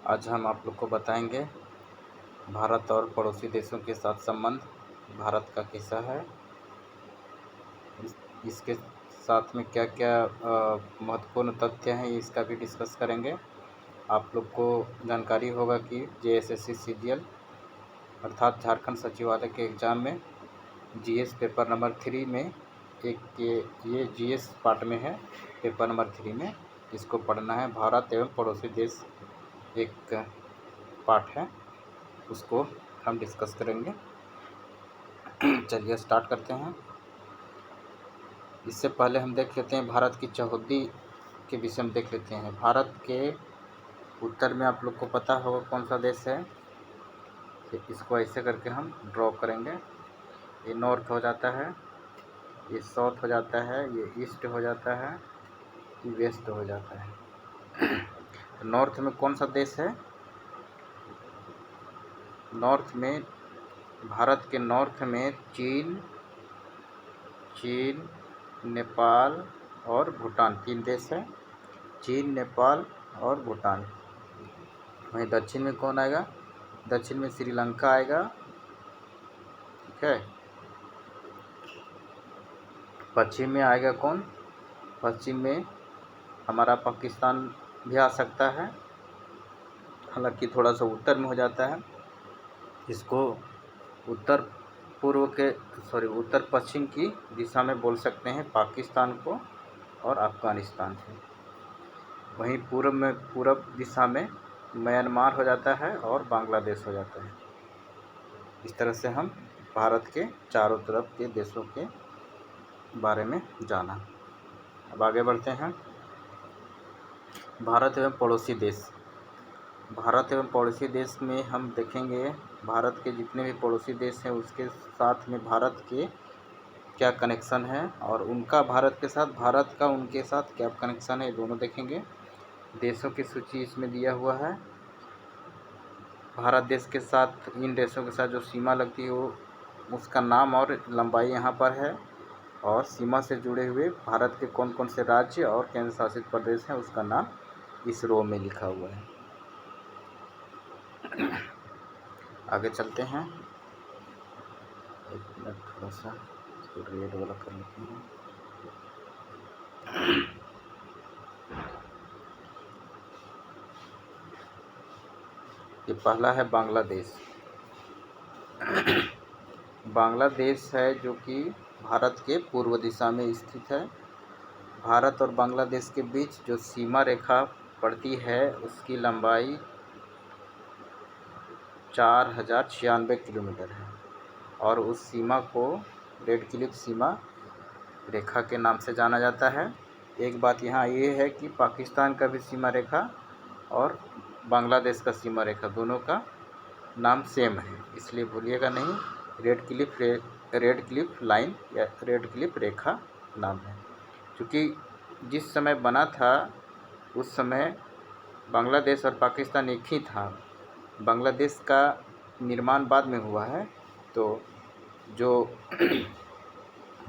आज हम आप लोग को बताएंगे भारत और पड़ोसी देशों के साथ संबंध भारत का कैसा है। इसके साथ में क्या क्या महत्वपूर्ण तथ्य हैं इसका भी डिस्कस करेंगे। आप लोग को जानकारी होगा कि JSSC CGL अर्थात झारखंड सचिवालय के एग्ज़ाम में GS पेपर नंबर 3 में एक ये GS पार्ट में है। पेपर नंबर 3 में इसको पढ़ना है। भारत एवं पड़ोसी देश एक पार्ट है, उसको हम डिस्कस करेंगे। चलिए स्टार्ट करते हैं। इससे पहले हम देख लेते हैं भारत की चौहद्दी के विषय में देख लेते हैं। भारत के उत्तर में आप लोग को पता होगा कौन सा देश है। तो इसको ऐसे करके हम ड्रॉ करेंगे। ये नॉर्थ हो जाता है, ये साउथ हो जाता है, ये ईस्ट हो जाता है, ये वेस्ट हो जाता है। नॉर्थ में कौन सा देश है? नॉर्थ में भारत के नॉर्थ में चीन, नेपाल और भूटान 3 देश है। चीन, नेपाल और भूटान। वहीं दक्षिण में कौन आएगा? दक्षिण में श्रीलंका आएगा, ठीक है। पश्चिम में आएगा कौन? पश्चिम में हमारा पाकिस्तान भी आ सकता है, हालांकि थोड़ा सा उत्तर में हो जाता है। इसको उत्तर पश्चिम की दिशा में बोल सकते हैं, पाकिस्तान को और अफ़गानिस्तान को। वहीं पूर्व दिशा में म्यांमार हो जाता है और बांग्लादेश हो जाता है। इस तरह से हम भारत के चारों तरफ के देशों के बारे में जाना। अब आगे बढ़ते हैं। भारत एवं पड़ोसी देश। भारत एवं पड़ोसी देश में हम देखेंगे भारत के जितने भी पड़ोसी देश हैं उसके साथ में भारत के क्या कनेक्शन है और उनका भारत के साथ, भारत का उनके साथ क्या कनेक्शन है, दोनों देखेंगे। देशों की सूची इसमें दिया हुआ है। भारत देश के साथ, इन देशों के साथ जो सीमा लगती है वो उसका नाम और लंबाई यहाँ पर है, और सीमा से जुड़े हुए भारत के कौन कौन से राज्य और केंद्र शासित प्रदेश हैं उसका नाम इस रो में लिखा हुआ है। आगे चलते हैं। एक मिनट, थोड़ा सा रेड वाला कर लेते हैं। ये पहला है बांग्लादेश। बांग्लादेश है जो कि भारत के पूर्व दिशा में स्थित है। भारत और बांग्लादेश के बीच जो सीमा रेखा पड़ती है उसकी लंबाई 4096 किलोमीटर है और उस सीमा को रेड क्लिफ सीमा रेखा के नाम से जाना जाता है। एक बात यहाँ ये है कि पाकिस्तान का भी सीमा रेखा और बांग्लादेश का सीमा रेखा दोनों का नाम सेम है, इसलिए भूलिएगा नहीं। रेड क्लिफ लाइन या रेड क्लिफ रेखा नाम है। क्योंकि जिस समय बना था उस समय बांग्लादेश और पाकिस्तान एक ही था। बांग्लादेश का निर्माण बाद में हुआ है, तो जो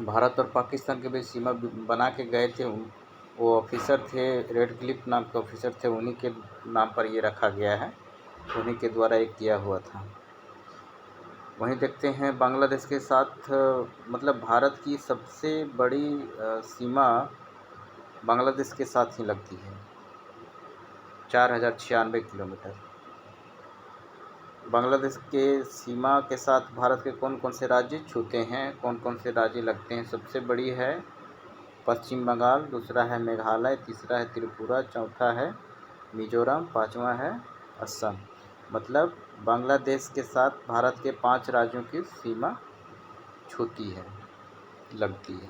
भारत और पाकिस्तान के बीच सीमा बना के गए थे वो ऑफिसर थे, रेड क्लिफ नाम के ऑफिसर थे, उन्हीं के नाम पर ये रखा गया है, उन्हीं के द्वारा ये किया हुआ था। वहीं देखते हैं बांग्लादेश के साथ मतलब भारत की सबसे बड़ी सीमा बांग्लादेश के साथ ही लगती है, 4096 किलोमीटर। बांग्लादेश के सीमा के साथ भारत के कौन कौन से राज्य छूते हैं, कौन कौन से राज्य लगते हैं? सबसे बड़ी है पश्चिम बंगाल, दूसरा है मेघालय, तीसरा है त्रिपुरा, चौथा है मिजोरम, पांचवा है असम। मतलब बांग्लादेश के साथ भारत के 5 राज्यों की सीमा छूती है, लगती है।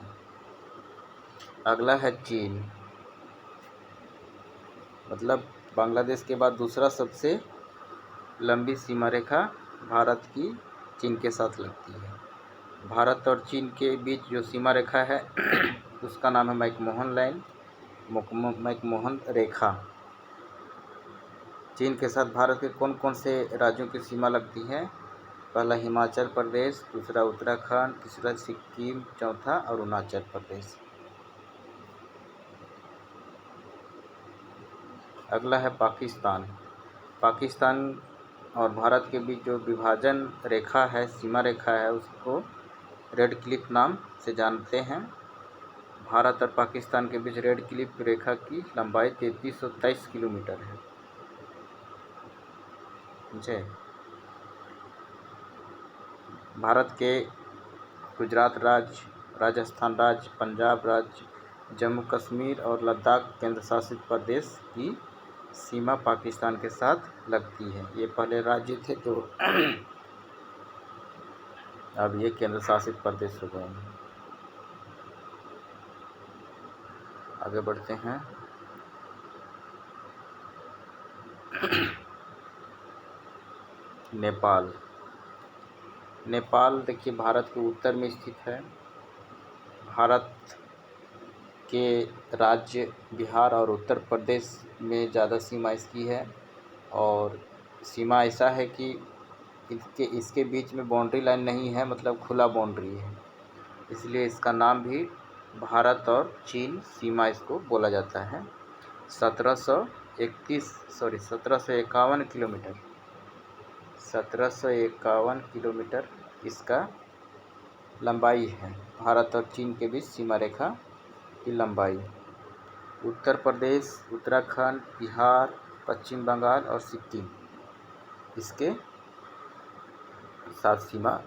अगला है चीन। मतलब बांग्लादेश के बाद दूसरा सबसे लंबी सीमा रेखा भारत की चीन के साथ लगती है। भारत और चीन के बीच जो सीमा रेखा है उसका नाम है मैकमोहन लाइन, मैकमोहन रेखा। चीन के साथ भारत के कौन कौन से राज्यों की सीमा लगती है? पहला हिमाचल प्रदेश, दूसरा उत्तराखंड, तीसरा सिक्किम, चौथा अरुणाचल प्रदेश। अगला है पाकिस्तान। पाकिस्तान और भारत के बीच जो विभाजन रेखा है, सीमा रेखा है, उसको रेड क्लिफ नाम से जानते हैं। भारत और पाकिस्तान के बीच रेड क्लिफ रेखा की लंबाई 3323 किलोमीटर है। जी, भारत के गुजरात राज्य, राजस्थान राज्य, पंजाब राज्य, जम्मू कश्मीर और लद्दाख केंद्र शासित प्रदेश की सीमा पाकिस्तान के साथ लगती है। ये पहले राज्य थे तो अब ये केंद्र शासित प्रदेश हो गए हैं। आगे बढ़ते हैं। नेपाल। नेपाल देखिए भारत के उत्तर में स्थित है। भारत के राज्य बिहार और उत्तर प्रदेश में ज़्यादा सीमा इसकी है, और सीमा ऐसा है कि इसके बीच में बाउंड्री लाइन नहीं है, मतलब खुला बाउंड्री है, इसलिए इसका नाम भी भारत और चीन सीमा इसको बोला जाता है। 1751 किलोमीटर 1751 किलोमीटर इसका लंबाई है, भारत और चीन के बीच सीमा रेखा की लंबाई। उत्तर प्रदेश, उत्तराखंड, बिहार, पश्चिम बंगाल और सिक्किम इसके साथ सीमा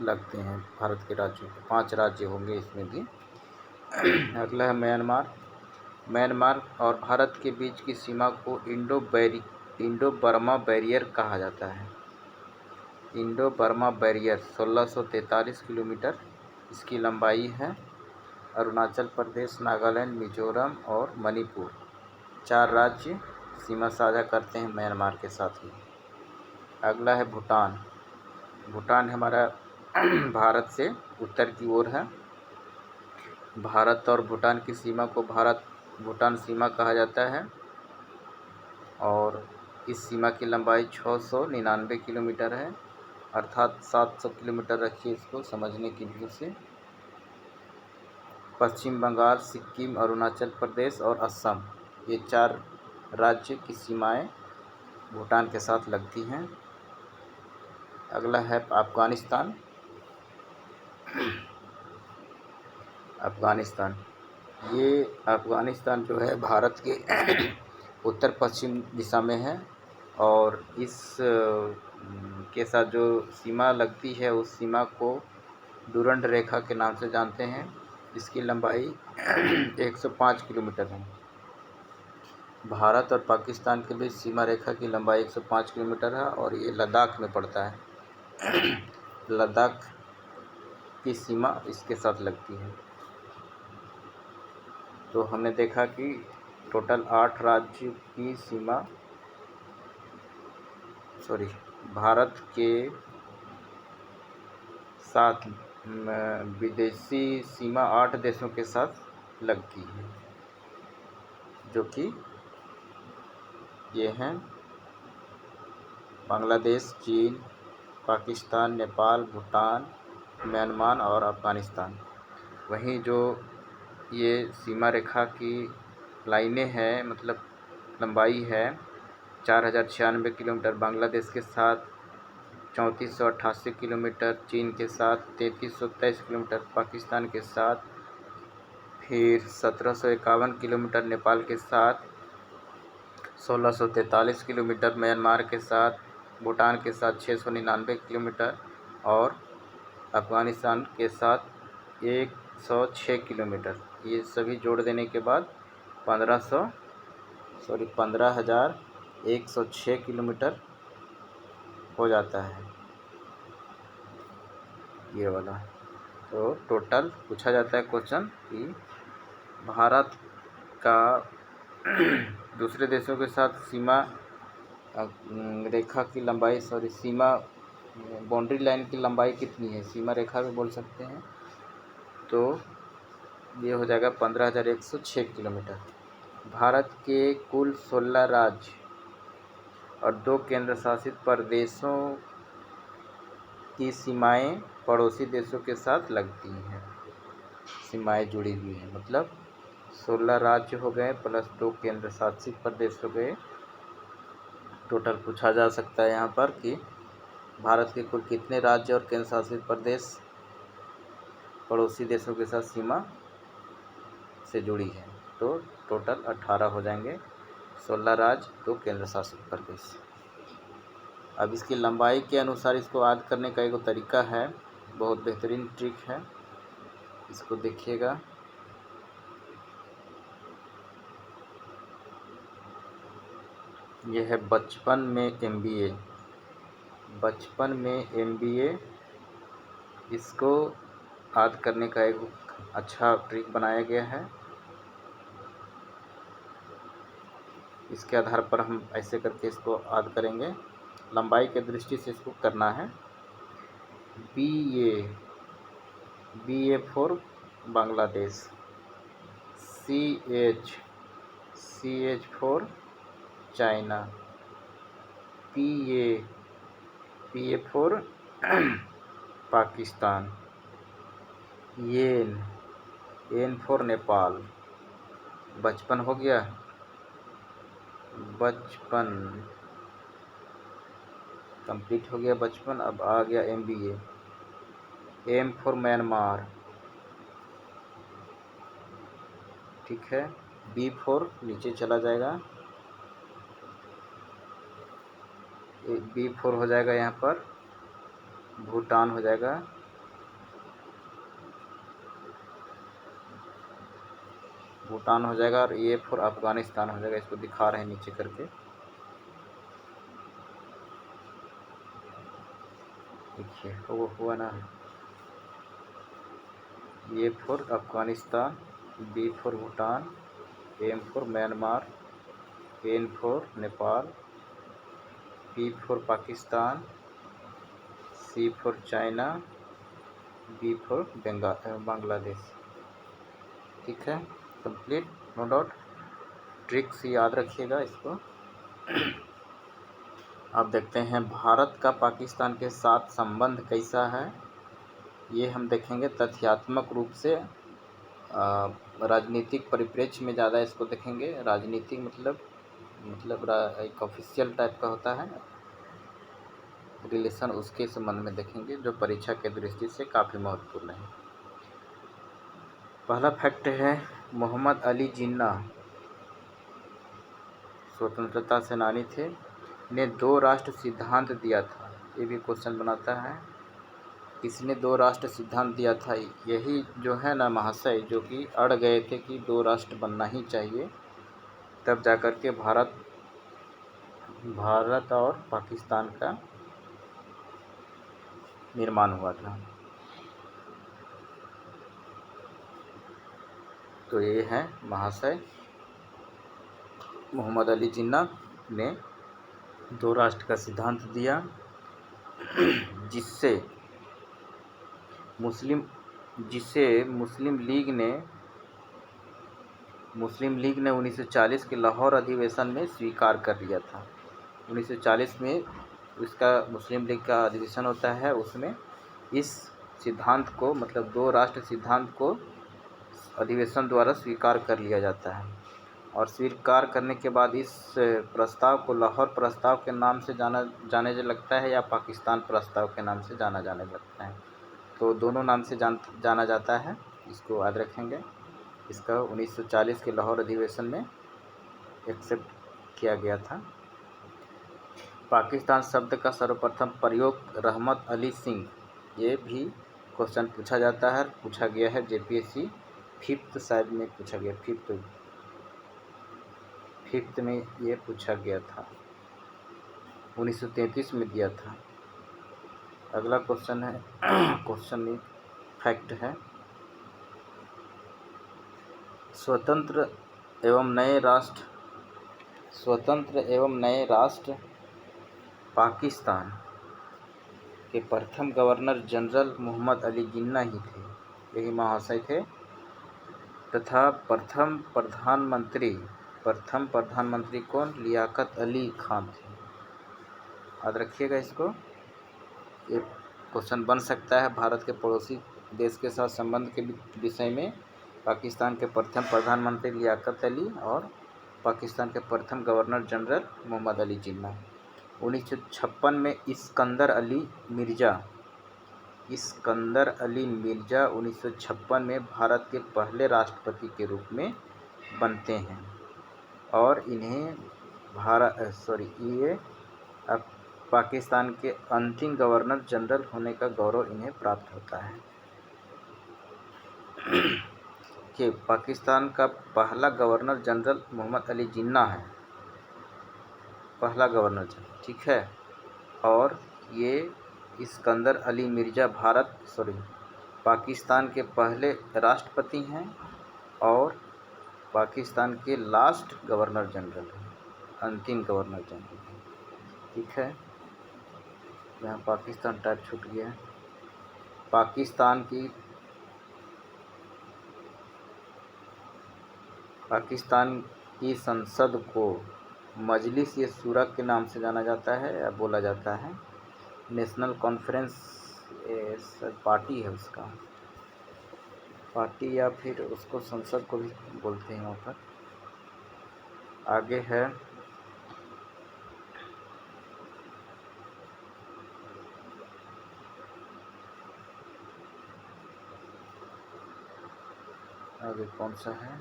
लगते हैं। भारत के राज्यों के 5 राज्य होंगे इसमें भी। अगला है म्यांमार। म्यांमार और भारत के बीच की सीमा को इंडो बर्मा बैरियर कहा जाता है। इंडो बर्मा बैरियर 1643 किलोमीटर इसकी लंबाई है। अरुणाचल प्रदेश, नागालैंड, मिजोरम और मणिपुर 4 राज्य सीमा साझा करते हैं म्यांमार के साथ ही। अगला है भूटान। भूटान हमारा भारत से उत्तर की ओर है। भारत और भूटान की सीमा को भारत भूटान सीमा कहा जाता है, और इस सीमा की लंबाई 699 किलोमीटर है, अर्थात 700 किलोमीटर रखिए इसको समझने की दृष्टि से। पश्चिम बंगाल, सिक्किम, अरुणाचल प्रदेश और असम ये 4 राज्य की सीमाएं भूटान के साथ लगती हैं। अगला है अफ़गानिस्तान। अफ़गानिस्तान ये अफ़गानिस्तान जो है भारत के उत्तर पश्चिम दिशा में है, और इस के साथ जो सीमा लगती है उस सीमा को डूरंड रेखा के नाम से जानते हैं। इसकी लंबाई 105 किलोमीटर है। भारत और पाकिस्तान के बीच सीमा रेखा की लंबाई 105 किलोमीटर है, और ये लद्दाख में पड़ता है। लद्दाख की सीमा इसके साथ लगती है। तो हमने देखा कि टोटल 8 राज्य की सीमा भारत के साथ विदेशी सीमा 8 देशों के साथ लगती है, जो कि ये हैं बांग्लादेश, चीन, पाकिस्तान, नेपाल, भूटान, म्यांमार और अफ़गानिस्तान। वहीं जो ये सीमा रेखा की लाइनें हैं, मतलब लंबाई है 4096 किलोमीटर बांग्लादेश के साथ, 3488 किलोमीटर चीन के साथ, 3323 किलोमीटर पाकिस्तान के साथ, फिर 1751 किलोमीटर नेपाल के साथ, 1643 किलोमीटर म्यांमार के साथ, भूटान के साथ 699 किलोमीटर और अफ़गानिस्तान के साथ 106 किलोमीटर। ये सभी जोड़ देने के बाद 15,106 किलोमीटर हो जाता है ये वाला। तो टोटल पूछा जाता है क्वेश्चन कि भारत का दूसरे देशों के साथ सीमा रेखा की लंबाई सीमा बाउंड्री लाइन की लंबाई कितनी है, सीमा रेखा भी बोल सकते हैं। तो ये हो जाएगा 15,106 किलोमीटर। भारत के कुल 16 राज्य और 2 केंद्र शासित प्रदेशों की सीमाएं पड़ोसी देशों के साथ लगती हैं, सीमाएं जुड़ी हुई हैं, मतलब 16 राज्य हो गए प्लस 2 केंद्र शासित प्रदेश हो गए, टोटल पूछा जा सकता है यहाँ पर कि भारत के कुल कितने राज्य और केंद्र शासित प्रदेश पड़ोसी देशों के साथ सीमा से जुड़ी है। तो टोटल 18 हो जाएंगे, 16 राज्य, 2 केंद्र शासित प्रदेश। अब इसकी लंबाई के अनुसार इसको याद करने का एक तरीका है, बहुत बेहतरीन ट्रिक है, इसको देखिएगा। यह है बचपन में MBA, बचपन में MBA, इसको याद करने का एक अच्छा ट्रिक बनाया गया है। इसके आधार पर हम ऐसे करके इसको याद करेंगे, लंबाई के दृष्टि से इसको करना है। BA for Bangladesh, CH for China, PA for Pakistan, N for Nepal. बचपन हो गया, बचपन कंप्लीट हो गया बचपन। अब आ गया MBA, M फॉर म्यांमार, ठीक है। B फॉर नीचे चला जाएगा, B फॉर हो जाएगा यहाँ पर भूटान हो जाएगा, भूटान हो जाएगा, और A फॉर अफगानिस्तान हो जाएगा। इसको दिखा रहे हैं नीचे करके, देखिए वो हुआ ना। A for Afghanistan, B for Bhutan, M for Myanmar, N for Nepal, P for Pakistan, C for China, B for Bangladesh, ठीक है। Complete, no doubt. ट्रिक्स याद रखिएगा इसको। अब देखते हैं भारत का पाकिस्तान के साथ संबंध कैसा है, ये हम देखेंगे तथ्यात्मक रूप से। राजनीतिक परिप्रेक्ष्य में ज़्यादा इसको देखेंगे। राजनीतिक मतलब एक ऑफिशियल टाइप का होता है रिलेशन, उसके संबंध में देखेंगे, जो परीक्षा के दृष्टि से काफ़ी महत्वपूर्ण है। पहला फैक्ट है, मोहम्मद अली जिन्ना स्वतंत्रता सेनानी थे, ने 2 राष्ट्र सिद्धांत दिया था। ये भी क्वेश्चन बनाता है, किसने 2 राष्ट्र सिद्धांत दिया था। यही जो है ना महाशय, जो कि अड़ गए थे कि 2 राष्ट्र बनना ही चाहिए, तब जाकर के भारत और पाकिस्तान का निर्माण हुआ था। तो ये है महाशय, मोहम्मद अली जिन्ना ने 2 राष्ट्र का सिद्धांत दिया, जिसे मुस्लिम लीग ने 1940 के लाहौर अधिवेशन में स्वीकार कर लिया था। 1940 में इसका मुस्लिम लीग का अधिवेशन होता है, उसमें इस सिद्धांत को, मतलब 2 राष्ट्र सिद्धांत को अधिवेशन द्वारा स्वीकार कर लिया जाता है। और स्वीकार करने के बाद इस प्रस्ताव को लाहौर प्रस्ताव के नाम से जाने लगता है, या पाकिस्तान प्रस्ताव के नाम से जाने लगता है। तो दोनों नाम से जाना जाता है, इसको याद रखेंगे। इसका 1940 के लाहौर अधिवेशन में एक्सेप्ट किया गया था। पाकिस्तान शब्द का सर्वप्रथम प्रयोग रहमत अली सिंह, ये भी क्वेश्चन पूछा गया है JPSC 5th शायद में पूछा गया, 5th में ये पूछा गया था, 1933 में दिया था। अगला क्वेश्चन है, क्वेश्चन नहीं फैक्ट है, स्वतंत्र एवं नए राष्ट्र पाकिस्तान के प्रथम गवर्नर जनरल मोहम्मद अली जिन्ना ही थे, यही महाशय थे। तथा प्रथम प्रधानमंत्री कौन, लियाकत अली खान थे। याद रखिएगा इसको, ये क्वेश्चन बन सकता है भारत के पड़ोसी देश के साथ संबंध के विषय में। पाकिस्तान के प्रथम प्रधानमंत्री लियाकत अली और पाकिस्तान के प्रथम गवर्नर जनरल मोहम्मद अली जिन्ना। 1956 में इस्कंदर अली मिर्ज़ा 1956 में भारत के पहले राष्ट्रपति के रूप में बनते हैं और इन्हें ये अब पाकिस्तान के अंतिम गवर्नर जनरल होने का गौरव इन्हें प्राप्त होता है कि पाकिस्तान का पहला गवर्नर जनरल मोहम्मद अली जिन्ना है, पहला गवर्नर जनरल, ठीक है। और ये इस्कंदर अली मिर्ज़ा पाकिस्तान के पहले राष्ट्रपति हैं और पाकिस्तान के लास्ट गवर्नर जनरल हैं, अंतिम गवर्नर जनरल, ठीक है। यहाँ पाकिस्तान टाइप छूट गया है। पाकिस्तान की संसद को मजलिस ए शूरा के नाम से जाना जाता है या बोला जाता है। नेशनल कॉन्फ्रेंस पार्टी है उसका, पार्टी या फिर उसको संसद को भी बोलते हैं वहाँ पर। आगे है आगे कौन सा है,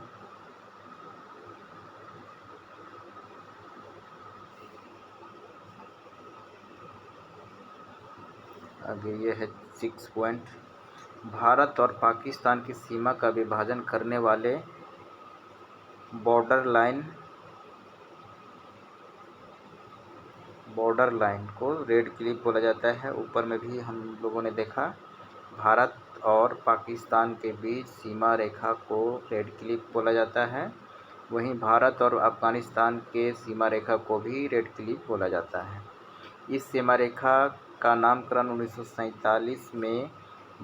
आगे ये है 6 पॉइंट। भारत और पाकिस्तान की सीमा का विभाजन करने वाले बॉर्डर लाइन को रेड क्लिफ बोला जाता है। ऊपर में भी हम लोगों ने देखा, भारत और पाकिस्तान के बीच सीमा रेखा को रेड क्लिफ बोला जाता है। वहीं भारत और अफ़गानिस्तान के सीमा रेखा को भी रेड क्लिफ बोला जाता है। इस सीमा रेखा का नामकरण 1947 में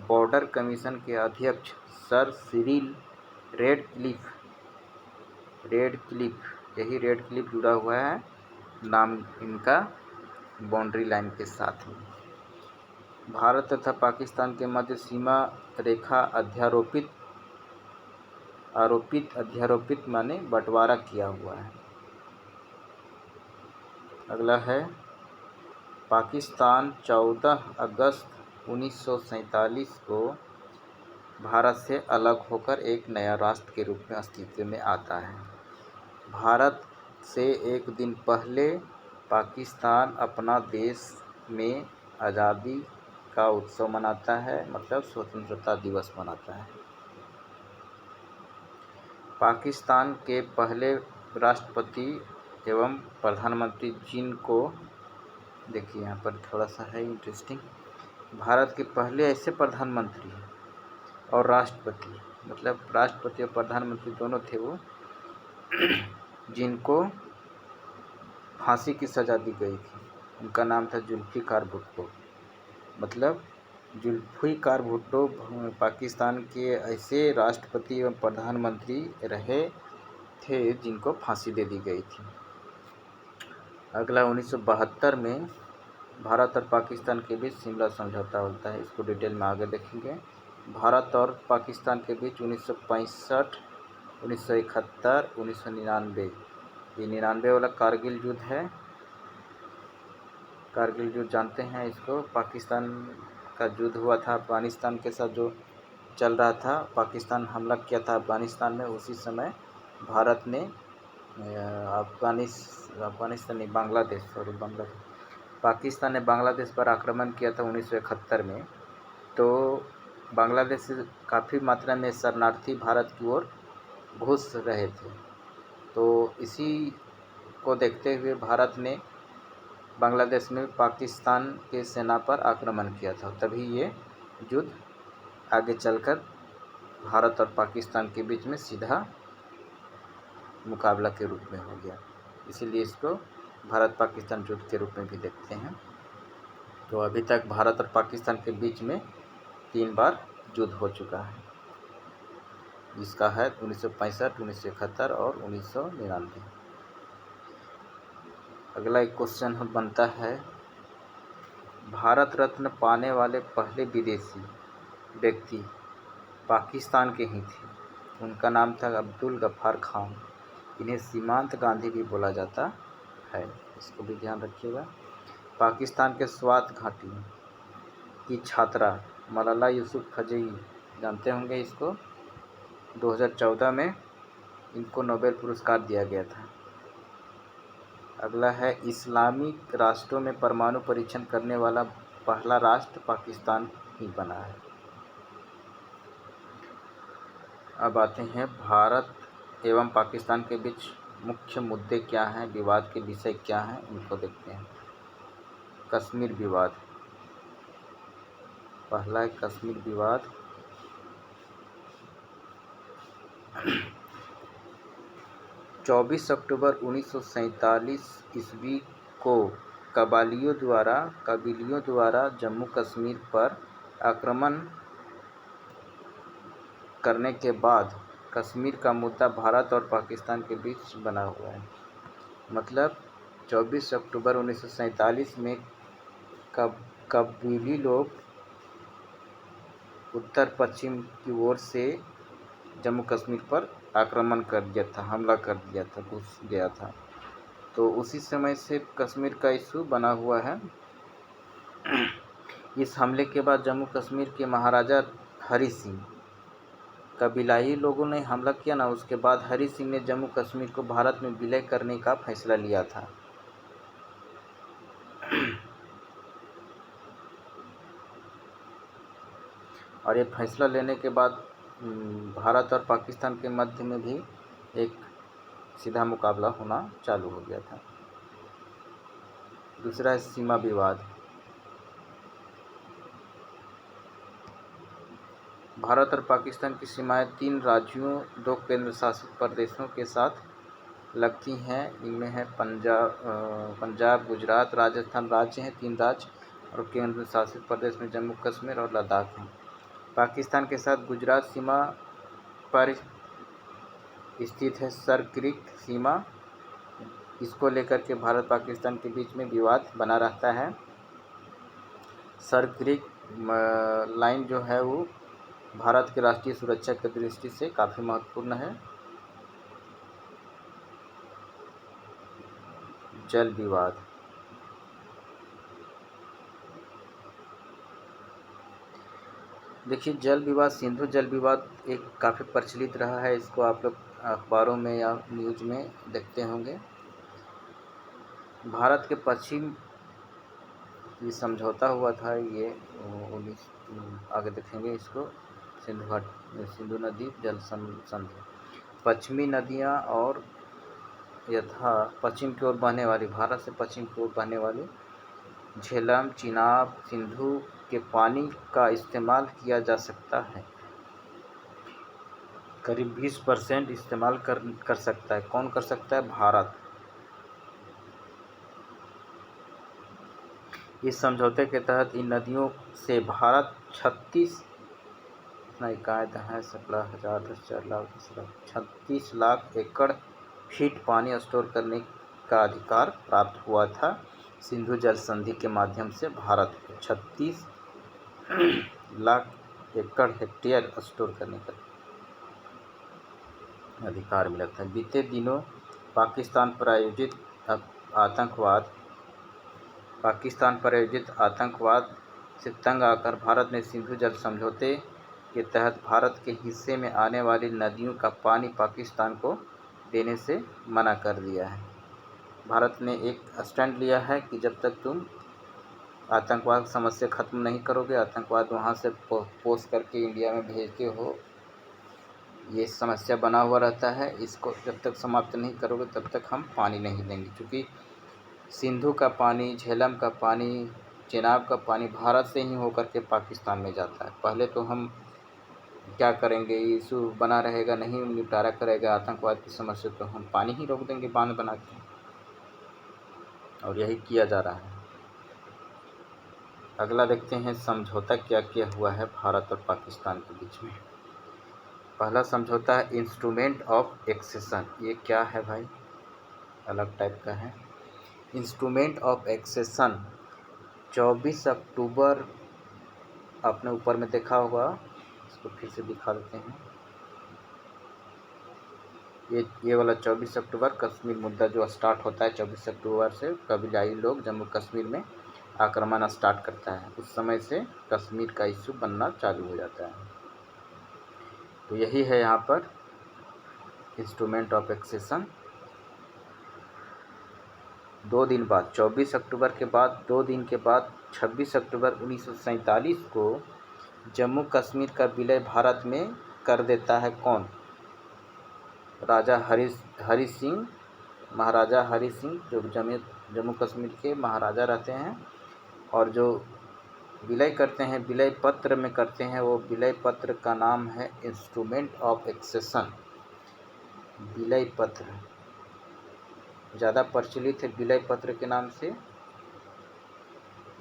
बॉर्डर कमीशन के अध्यक्ष सर सिरिल रेडक्लिफ, यही रेडक्लिफ जुड़ा हुआ है नाम इनका बाउंड्री लाइन के साथ में। भारत तथा पाकिस्तान के मध्य सीमा रेखा अध्यारोपित माने बंटवारा किया हुआ है। अगला है पाकिस्तान 14 अगस्त 1947 को भारत से अलग होकर एक नया राष्ट्र के रूप में अस्तित्व में आता है। भारत से एक दिन पहले पाकिस्तान अपना देश में आज़ादी का उत्सव मनाता है, मतलब स्वतंत्रता दिवस मनाता है। पाकिस्तान के पहले राष्ट्रपति एवं प्रधानमंत्री जिनको देखिए यहाँ पर थोड़ा सा है इंटरेस्टिंग, भारत के पहले ऐसे प्रधानमंत्री और राष्ट्रपति, मतलब राष्ट्रपति और प्रधानमंत्री दोनों थे वो, जिनको फांसी की सज़ा दी गई थी। उनका नाम था जुल्फ़िकार भुट्टो। मतलब जुल्फ़िकार भुट्टो पाकिस्तान के ऐसे राष्ट्रपति एवं प्रधानमंत्री रहे थे जिनको फांसी दे दी गई थी। अगला 1972 में भारत और पाकिस्तान के बीच शिमला समझौता होता है। इसको डिटेल में आगे देखेंगे। भारत और पाकिस्तान के बीच 1965, 1971, 1999, ये 99 वाला कारगिल युद्ध है। कारगिल युद्ध जानते हैं इसको, पाकिस्तान का युद्ध हुआ था अफ़गानिस्तान के साथ, जो चल रहा था। पाकिस्तान हमला किया था अफ़गानिस्तान में, उसी समय भारत ने पाकिस्तान ने बांग्लादेश पर आक्रमण किया था 1971 में। तो बांग्लादेश से काफ़ी मात्रा में शरणार्थी भारत की ओर घुस रहे थे। तो इसी को देखते हुए भारत ने बांग्लादेश में पाकिस्तान के सेना पर आक्रमण किया था। तभी ये युद्ध आगे चलकर भारत और पाकिस्तान के बीच में सीधा मुकाबला के रूप में हो गया। इसीलिए इसको भारत पाकिस्तान युद्ध के रूप में भी देखते हैं। तो अभी तक भारत और पाकिस्तान के बीच में 3 बार युद्ध हो चुका है, जिसका है 1965, 1971 और 1999। अगला एक क्वेश्चन बनता है, भारत रत्न पाने वाले पहले विदेशी व्यक्ति पाकिस्तान के ही थे। उनका नाम था अब्दुल गफ्फार खान। इन्हें सीमांत गांधी भी बोला जाता है, इसको भी ध्यान रखिएगा। पाकिस्तान के स्वात घाटी की छात्रा मलाला यूसुफ़ज़ई, जानते होंगे इसको, 2014 में इनको नोबेल पुरस्कार दिया गया था। अगला है इस्लामिक राष्ट्रों में परमाणु परीक्षण करने वाला पहला राष्ट्र पाकिस्तान ही बना है। अब आते हैं भारत एवं पाकिस्तान के बीच मुख्य मुद्दे क्या हैं, विवाद के विषय क्या हैं, उनको देखते हैं। कश्मीर विवाद, पहला है कश्मीर विवाद। 24 अक्टूबर 1947 ईस्वी को कबालियों द्वारा जम्मू कश्मीर पर आक्रमण करने के बाद कश्मीर का मुद्दा भारत और पाकिस्तान के बीच बना हुआ है। मतलब 24 अक्टूबर 1947 में कबाली लोग उत्तर पश्चिम की ओर से जम्मू कश्मीर पर आक्रमण कर दिया था, हमला कर दिया था, घुस गया था। तो उसी समय से कश्मीर का इशू बना हुआ है। इस हमले के बाद जम्मू कश्मीर के महाराजा हरि सिंह, कबीलाई लोगों ने हमला किया ना, उसके बाद हरि सिंह ने जम्मू कश्मीर को भारत में विलय करने का फैसला लिया था। और ये फैसला लेने के बाद भारत और पाकिस्तान के मध्य में भी एक सीधा मुकाबला होना चालू हो गया था। दूसरा है सीमा विवाद। भारत और पाकिस्तान की सीमाएं 3 राज्यों, 2 केंद्र शासित प्रदेशों के साथ लगती हैं। इनमें है पंजाब, गुजरात, राजस्थान राज्य हैं, 3 राज्य, और केंद्र शासित प्रदेश में जम्मू कश्मीर और लद्दाख हैं। पाकिस्तान के साथ गुजरात सीमा पर स्थित है सर क्रीक सीमा। इसको लेकर के भारत पाकिस्तान के बीच में विवाद बना रहता है। सर क्रीक लाइन जो है वो भारत की राष्ट्रीय सुरक्षा की दृष्टि से काफ़ी महत्वपूर्ण है। जल विवाद। देखिए, जल विवाद, सिंधु जल विवाद एक काफ़ी प्रचलित रहा है। इसको आप लोग अखबारों में या न्यूज में देखते होंगे। भारत के पश्चिम ये समझौता हुआ था, ये आगे देखेंगे इसको, सिंधु नदी जल संधि। पश्चिमी नदियाँ और यथा पश्चिम की ओर बहने वाली, भारत से पश्चिम की ओर बहने वाली झेलम, चिनाब, सिंधु के पानी का इस्तेमाल किया जा सकता है। करीब 20% इस्तेमाल कर सकता है। कौन कर सकता है? भारत। इस समझौते के तहत इन नदियों से भारत 36 लाख एकड़ फीट पानी स्टोर करने का अधिकार प्राप्त हुआ था। सिंधु जल संधि के माध्यम से भारत को 36 लाख एकड़ हेक्टेयर स्टोर करने का अधिकार मिला था। बीते दिनों पाकिस्तान प्रायोजित आतंकवाद से तंग आकर भारत ने सिंधु जल समझौते के तहत भारत के हिस्से में आने वाली नदियों का पानी पाकिस्तान को देने से मना कर दिया है। भारत ने एक स्टैंड लिया है कि जब तक तुम आतंकवाद समस्या ख़त्म नहीं करोगे, आतंकवाद वहाँ से पोस करके इंडिया में भेजते हो, ये समस्या बना हुआ रहता है, इसको जब तक समाप्त नहीं करोगे तब तक हम पानी नहीं देंगे। क्योंकि सिंधु का पानी, झेलम का पानी, चेनाब का पानी भारत से ही होकर के पाकिस्तान में जाता है। पहले तो हम क्या करेंगे, इशू बना रहेगा, नहीं निपटारा करेगा आतंकवाद की समस्या, तो हम पानी ही रोक देंगे बांध बना के, और यही किया जा रहा है। अगला देखते हैं समझौता क्या किया हुआ है भारत और पाकिस्तान के बीच में। पहला समझौता है इंस्ट्रूमेंट ऑफ एक्सेशन। ये क्या है भाई? अलग टाइप का है। इंस्ट्रूमेंट ऑफ एक्सेशन 24 अक्टूबर, आपने ऊपर में देखा होगा, इसको फिर से दिखा देते हैं। ये वाला 24 अक्टूबर कश्मीर मुद्दा जो स्टार्ट होता है 24 अक्टूबर से, कबीलाई लोग जम्मू कश्मीर में आक्रमण स्टार्ट करता है, उस समय से कश्मीर का इशू बनना चालू हो जाता है। तो यही है यहाँ पर इंस्ट्रूमेंट ऑफ एक्सेशन। 2 दिन बाद 24 अक्टूबर के बाद 2 दिन के बाद 26 अक्टूबर 1947 को जम्मू कश्मीर का विलय भारत में कर देता है कौन? राजा हरि सिंह, महाराजा हरि सिंह, जो जम्मू कश्मीर के महाराजा रहते हैं, और जो विलय करते हैं, विलय पत्र में करते हैं, वो विलय पत्र का नाम है इंस्ट्रूमेंट ऑफ एक्सेशन। विलय पत्र ज़्यादा प्रचलित है विलय पत्र के नाम से।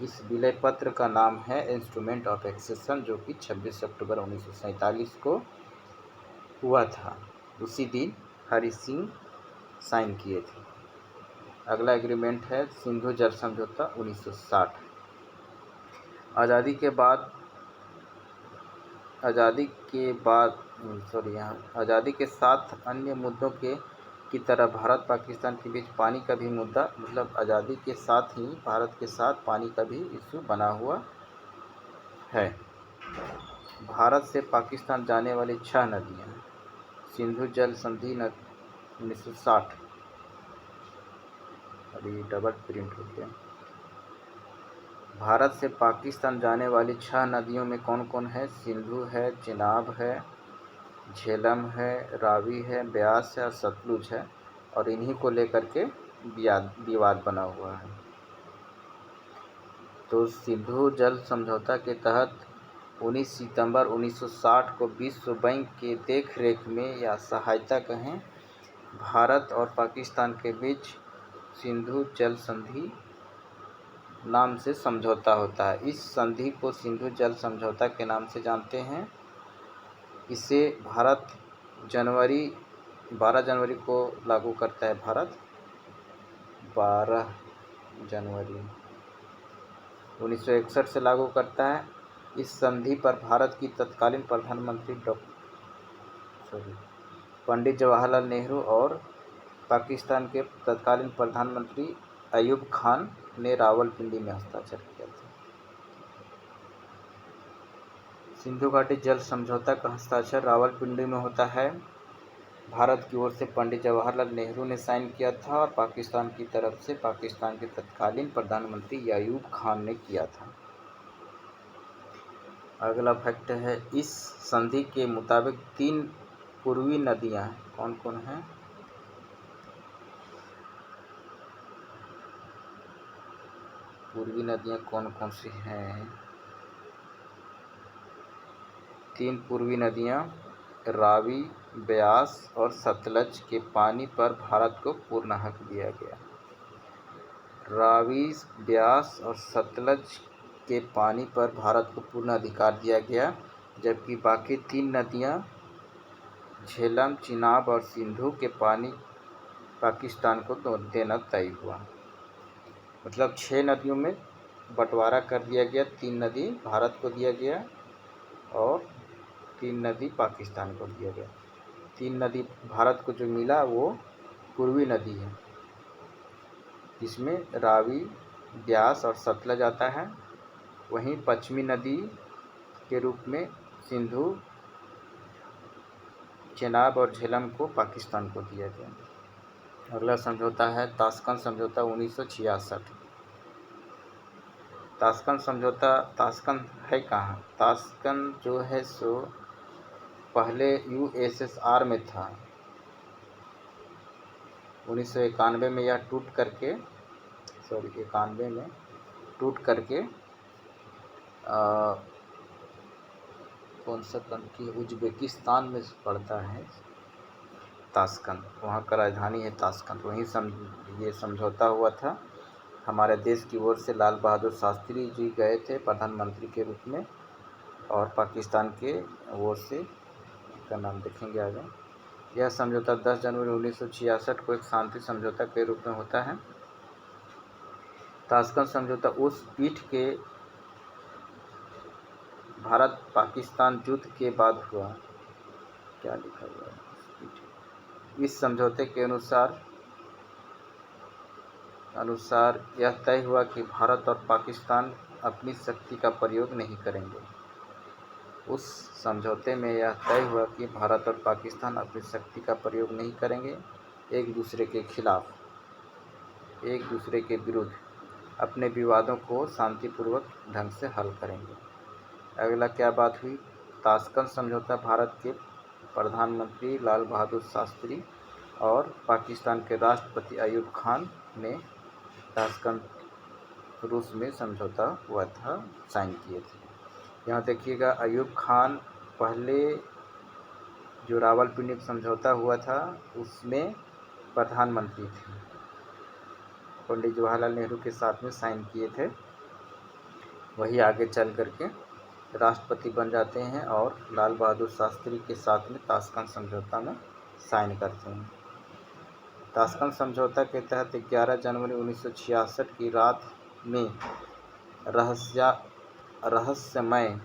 इस विलय पत्र का नाम है इंस्ट्रूमेंट ऑफ एक्सेशन, जो कि 26 अक्टूबर 1947 को हुआ था। उसी दिन हरि सिंह साइन किए थे। अगला एग्रीमेंट है सिंधु जल समझौता 1960। आज़ादी के साथ अन्य मुद्दों की तरह भारत पाकिस्तान के बीच पानी का भी मुद्दा, मतलब आज़ादी के साथ ही भारत के साथ पानी का भी इशू बना हुआ है। भारत से पाकिस्तान जाने वाली 6 नदियाँ, सिंधु जल संधि 1960, अभी डबल प्रिंट हो गया। भारत से पाकिस्तान जाने वाली 6 नदियों में कौन कौन है? सिंधु है, चिनाब है, झेलम है, रावी है, ब्यास है और सतलुज है, और इन्हीं को लेकर के विवाद बना हुआ है। तो सिंधु जल समझौता के तहत 19 सितंबर 1960 को विश्व बैंक के देखरेख में या सहायता कहें, भारत और पाकिस्तान के बीच सिंधु जल संधि नाम से समझौता होता है। इस संधि को सिंधु जल समझौता के नाम से जानते हैं। इसे भारत 12 जनवरी को लागू करता है। भारत 12 जनवरी 1961 से लागू करता है। इस संधि पर भारत की तत्कालीन प्रधानमंत्री पंडित जवाहरलाल नेहरू और पाकिस्तान के तत्कालीन प्रधानमंत्री अयूब खान ने रावलपिंडी में हस्ताक्षर किया था। सिंधु घाटी जल समझौता का हस्ताक्षर रावलपिंडी में होता है। भारत की ओर से पंडित जवाहरलाल नेहरू ने साइन किया था और पाकिस्तान की तरफ से पाकिस्तान के तत्कालीन प्रधानमंत्री अयूब खान ने किया था। अगला फैक्ट है, इस संधि के मुताबिक 3 पूर्वी नदियाँ कौन कौन हैं? पूर्वी नदियाँ कौन कौन सी हैं? 3 पूर्वी नदियाँ रावी, ब्यास और सतलज के पानी पर भारत को पूर्ण हक दिया गया। रावी, ब्यास और सतलज के पानी पर भारत को पूर्ण अधिकार दिया गया, जबकि बाकी 3 नदियाँ झेलम, चिनाब और सिंधु के पानी पाकिस्तान को देना तय हुआ। मतलब 6 नदियों में बंटवारा कर दिया गया। 3 नदी भारत को दिया गया और 3 नदी पाकिस्तान को दिया गया। 3 नदी भारत को जो मिला वो पूर्वी नदी है, जिसमें रावी, ब्यास और सतलज आता है। वहीं पश्चिमी नदी के रूप में सिंधु, चेनाब और झेलम को पाकिस्तान को दिया गया। अगला समझौता है ताशकंद समझौता 1966। ताशकंद समझौता, ताशकंद है कहाँ? ताशकंद जो है सो पहले USSR में था। 1991 में यह टूट करके 91 में टूट करके कौन सा कंट्री, उज्बेकिस्तान में पड़ता है ताशकंद। वहाँ का राजधानी है ताशकंद। वहीं ये समझौता हुआ था। हमारे देश की ओर से लाल बहादुर शास्त्री जी गए थे प्रधानमंत्री के रूप में, और पाकिस्तान के ओर से का नाम देखेंगे आगे। यह समझौता 10 जनवरी 1966 को एक शांति समझौता के रूप में होता है। ताशकंद समझौता उस पीठ के भारत पाकिस्तान युद्ध के बाद हुआ। क्या लिखा हुआ है? इस समझौते के अनुसार अनुसार यह तय हुआ कि भारत और पाकिस्तान अपनी शक्ति का प्रयोग नहीं करेंगे। उस समझौते में यह तय हुआ कि भारत और पाकिस्तान अपनी शक्ति का प्रयोग नहीं करेंगे, एक दूसरे के खिलाफ, एक दूसरे के विरुद्ध अपने विवादों को शांतिपूर्वक ढंग से हल करेंगे। अगला क्या बात हुई? ताशकंद समझौता भारत के प्रधानमंत्री लाल बहादुर शास्त्री और पाकिस्तान के राष्ट्रपति अयूब खान ने ताशकंद रूस में समझौता हुआ था, साइन किए थे। यहाँ देखिएगा, अयूब खान पहले जो रावलपिंडी समझौता हुआ था उसमें प्रधानमंत्री थे, पंडित जवाहरलाल नेहरू के साथ में साइन किए थे। वही आगे चल करके राष्ट्रपति बन जाते हैं और लाल बहादुर शास्त्री के साथ में ताशकंद समझौता में साइन करते हैं। ताशकंद समझौता के तहत 11 जनवरी 1966 की रात में रहस्यमय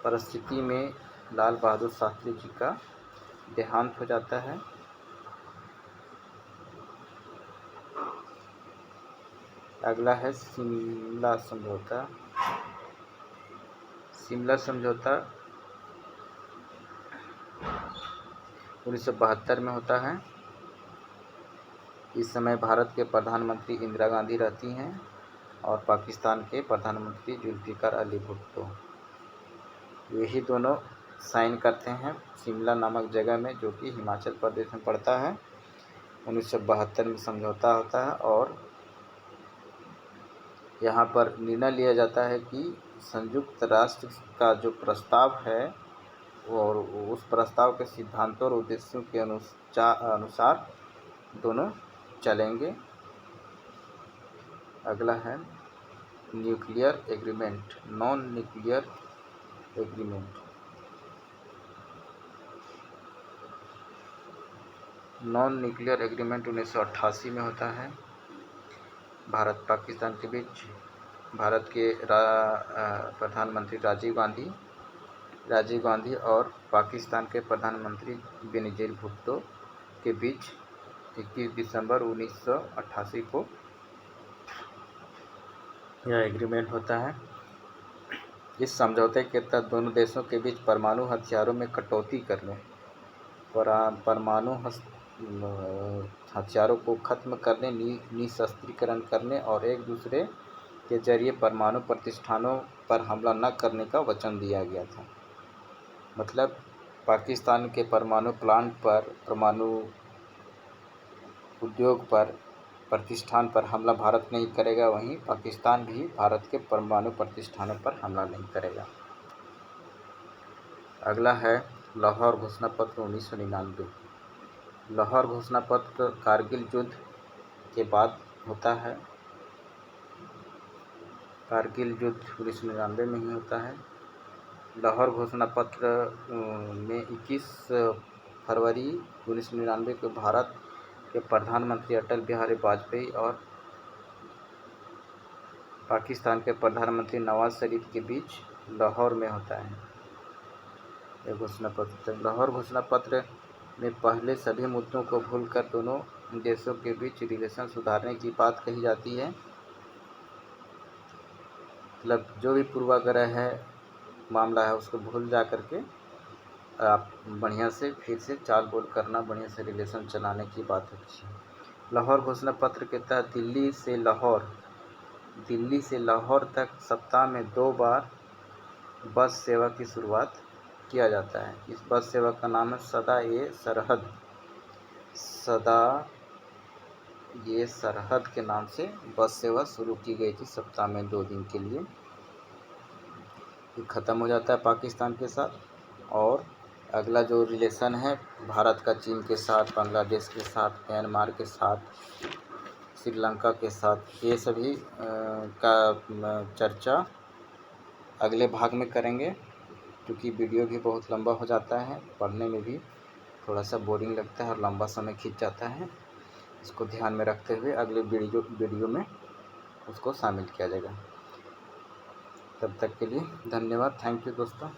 परिस्थिति में लाल बहादुर शास्त्री जी का देहांत हो जाता है। अगला है शिमला समझौता। शिमला समझौता 1972 में होता है। इस समय भारत के प्रधानमंत्री इंदिरा गांधी रहती हैं और पाकिस्तान के प्रधानमंत्री जुल्फिकार अली भुट्टो, यही दोनों साइन करते हैं शिमला नामक जगह में, जो कि हिमाचल प्रदेश में पड़ता है। 1972 में समझौता होता है और यहाँ पर निर्णय लिया जाता है कि संयुक्त राष्ट्र का जो प्रस्ताव है और उस प्रस्ताव के सिद्धांतों और उद्देश्यों के अनुसार दोनों चलेंगे। अगला है nuclear agreement, non nuclear agreement. Non nuclear agreement 1988 में होता है भारत पाकिस्तान के बीच। भारत के प्रधानमंत्री राजीव गांधी और पाकिस्तान के प्रधानमंत्री बेनजीर भुट्टो के बीच 21 दिसंबर 1988 को यह एग्रीमेंट होता है। इस समझौते के तहत दोनों देशों के बीच परमाणु हथियारों में कटौती करने, परमाणु हथियारों को खत्म करने, निशस्त्रीकरण करने और एक दूसरे के जरिए परमाणु प्रतिष्ठानों पर हमला न करने का वचन दिया गया था। मतलब पाकिस्तान के परमाणु प्लांट पर, परमाणु उद्योग पर, प्रतिष्ठान पर हमला भारत नहीं करेगा, वहीं पाकिस्तान भी भारत के परमाणु प्रतिष्ठानों पर हमला नहीं करेगा। अगला है लाहौर घोषणा पत्र 1999। लाहौर घोषणा पत्र कारगिल युद्ध के बाद होता है। कारगिल युद्ध 1999 में ही होता है। लाहौर घोषणा पत्र में 21 फरवरी 1999 को भारत के प्रधानमंत्री अटल बिहारी वाजपेयी और पाकिस्तान के प्रधानमंत्री नवाज शरीफ के बीच लाहौर में होता है यह घोषणा पत्र। लाहौर घोषणा पत्र में पहले सभी मुद्दों को भूलकर दोनों देशों के बीच रिलेशन सुधारने की बात कही जाती है। मतलब जो भी पूर्वाग्रह है, मामला है, उसको भूल जा करके आप बढ़िया से फिर से चाल बोल करना, बढ़िया से रिलेशन चलाने की बात होती है। लाहौर घोषणा पत्र के तहत दिल्ली से लाहौर तक सप्ताह में 2 बार बस सेवा की शुरुआत किया जाता है। इस बस सेवा का नाम है सदा ये सरहद के नाम से बस सेवा शुरू की गई थी सप्ताह में 2 दिन के लिए। ये ख़त्म हो जाता है पाकिस्तान के साथ। और अगला जो रिलेशन है भारत का चीन के साथ, बांग्लादेश के साथ, म्यांमार के साथ, श्रीलंका के साथ, ये सभी का चर्चा अगले भाग में करेंगे, क्योंकि वीडियो भी बहुत लंबा हो जाता है, पढ़ने में भी थोड़ा सा बोरिंग लगता है और लंबा समय खींच जाता है। इसको ध्यान में रखते हुए अगले वीडियो में उसको शामिल किया जाएगा। तब तक के लिए धन्यवाद। थैंक यू दोस्तों।